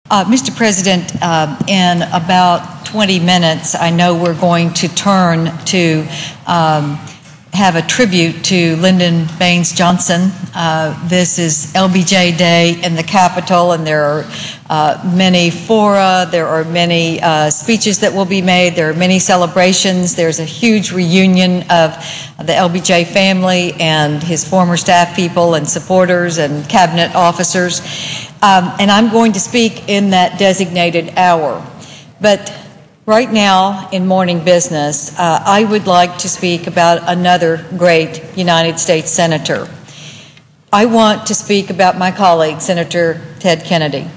Mr. President, in about 20 minutes, I know we're going to turn to have a tribute to Lyndon Baines Johnson. This is LBJ Day in the Capitol, and there are many fora, there are many speeches that will be made, there are many celebrations. There's a huge reunion of the LBJ family and his former staff people and supporters and cabinet officers. And I'm going to speak in that designated hour. But right now, in morning business, I would like to speak about another great United States Senator. I want to speak about my colleague, Senator Ted Kennedy.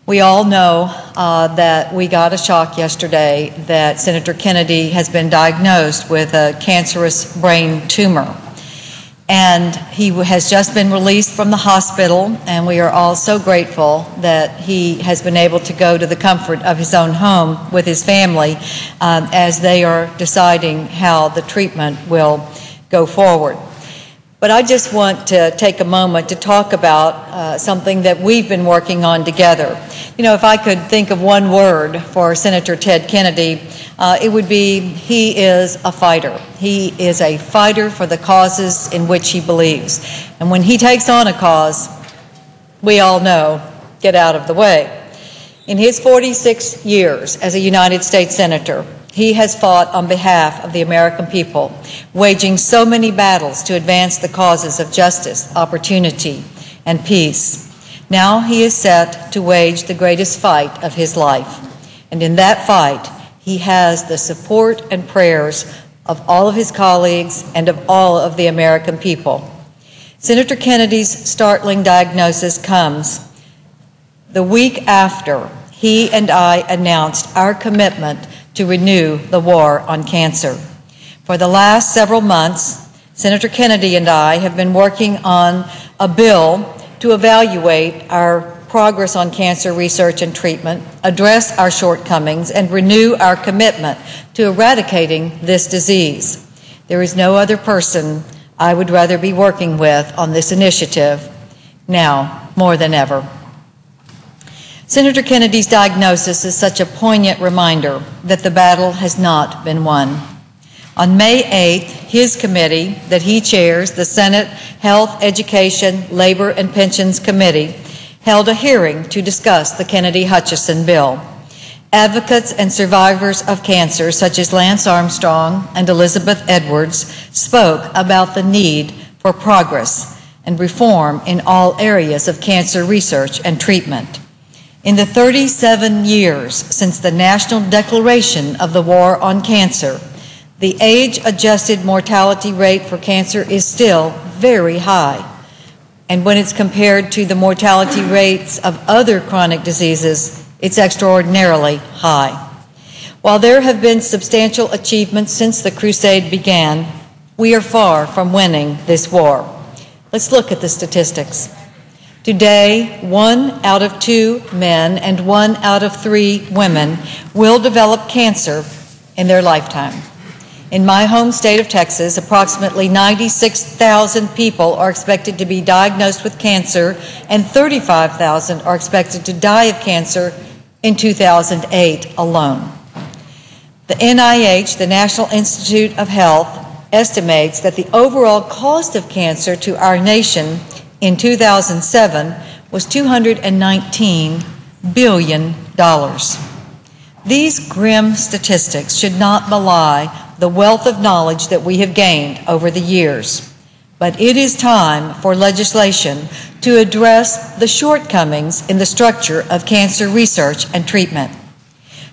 We all know that we got a shock yesterday that Senator Kennedy has been diagnosed with a cancerous brain tumor. And he has just been released from the hospital, and we are all so grateful that he has been able to go to the comfort of his own home with his family as they are deciding how the treatment will go forward. But I just want to take a moment to talk about something that we've been working on together. You know, if I could think of one word for Senator Ted Kennedy, it would be he is a fighter. He is a fighter for the causes in which he believes. And when he takes on a cause, we all know, get out of the way. In his 46 years as a United States Senator, he has fought on behalf of the American people, waging so many battles to advance the causes of justice, opportunity, and peace. Now he is set to wage the greatest fight of his life. And in that fight, he has the support and prayers of all of his colleagues and of all of the American people. Senator Kennedy's startling diagnosis comes the week after he and I announced our commitment to renew the war on cancer. For the last several months, Senator Kennedy and I have been working on a bill to evaluate our progress on cancer research and treatment, address our shortcomings, and renew our commitment to eradicating this disease. There is no other person I would rather be working with on this initiative now more than ever. Senator Kennedy's diagnosis is such a poignant reminder that the battle has not been won. On May 8th, his committee that he chairs, the Senate Health, Education, Labor, and Pensions Committee, held a hearing to discuss the Kennedy-Hutchison bill. Advocates and survivors of cancer, such as Lance Armstrong and Elizabeth Edwards, spoke about the need for progress and reform in all areas of cancer research and treatment. In the 37 years since the National Declaration of the War on Cancer, the age-adjusted mortality rate for cancer is still very high. And when it's compared to the mortality rates of other chronic diseases, it's extraordinarily high. While there have been substantial achievements since the crusade began, we are far from winning this war. Let's look at the statistics. Today, 1 out of 2 men and 1 out of 3 women will develop cancer in their lifetime. In my home state of Texas, approximately 96,000 people are expected to be diagnosed with cancer, and 35,000 are expected to die of cancer in 2008 alone. The NIH, the National Institute of Health, estimates that the overall cost of cancer to our nation in 2007 was $219 billion. These grim statistics should not belie the wealth of knowledge that we have gained over the years. But it is time for legislation to address the shortcomings in the structure of cancer research and treatment.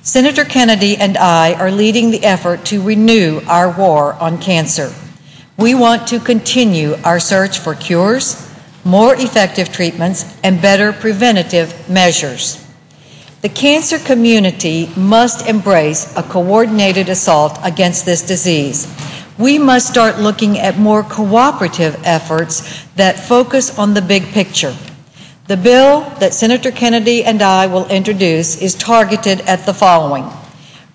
Senator Kennedy and I are leading the effort to renew our war on cancer. We want to continue our search for cures, more effective treatments, and better preventative measures. The cancer community must embrace a coordinated assault against this disease. We must start looking at more cooperative efforts that focus on the big picture. The bill that Senator Kennedy and I will introduce is targeted at the following: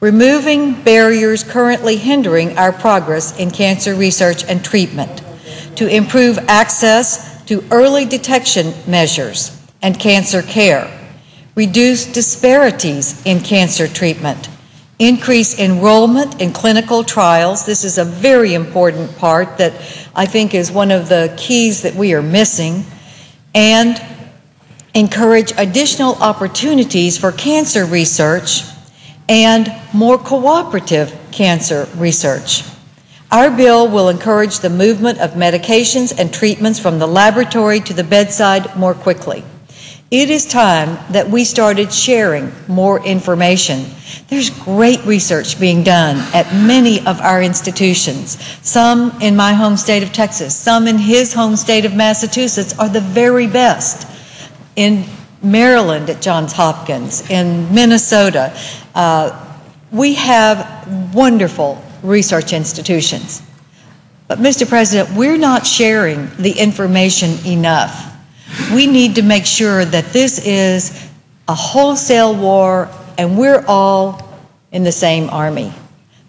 removing barriers currently hindering our progress in cancer research and treatment, to improve access to early detection measures and cancer care, reduce disparities in cancer treatment, increase enrollment in clinical trials. This is a very important part that I think is one of the keys that we are missing, and encourage additional opportunities for cancer research and more cooperative cancer research. Our bill will encourage the movement of medications and treatments from the laboratory to the bedside more quickly. It is time that we started sharing more information. There's great research being done at many of our institutions. Some in my home state of Texas, some in his home state of Massachusetts are the very best. In Maryland at Johns Hopkins, in Minnesota, we have wonderful research institutions. But Mr. President, we're not sharing the information enough. We need to make sure that this is a wholesale war and we're all in the same army,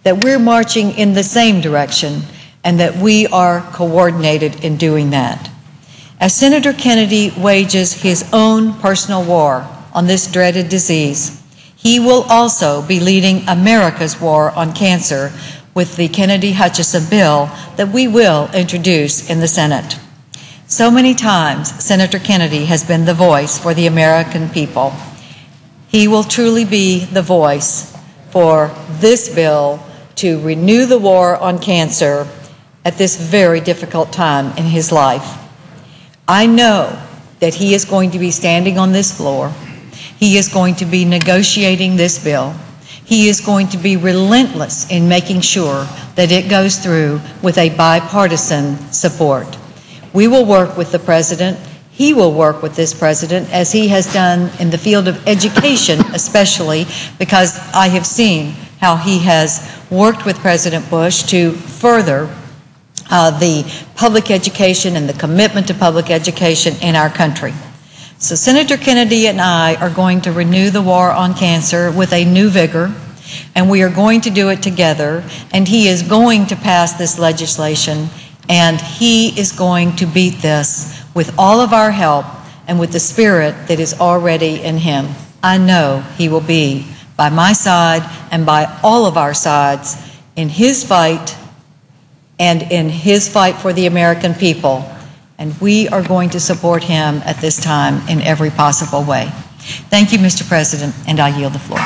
that we're marching in the same direction, and that we are coordinated in doing that. As Senator Kennedy wages his own personal war on this dreaded disease, he will also be leading America's war on cancer with the Kennedy-Hutchison bill that we will introduce in the Senate. So many times, Senator Kennedy has been the voice for the American people. He will truly be the voice for this bill to renew the war on cancer at this very difficult time in his life. I know that he is going to be standing on this floor. He is going to be negotiating this bill. He is going to be relentless in making sure that it goes through with a bipartisan support. We will work with the President. He will work with this President, as he has done in the field of education especially, because I have seen how he has worked with President Bush to further the public education and the commitment to public education in our country. So Senator Kennedy and I are going to renew the war on cancer with a new vigor, and we are going to do it together, and he is going to pass this legislation, and he is going to beat this with all of our help and with the spirit that is already in him. I know he will be by my side and by all of our sides in his fight and in his fight for the American people. And we are going to support him at this time in every possible way. Thank you, Mr. President, and I yield the floor.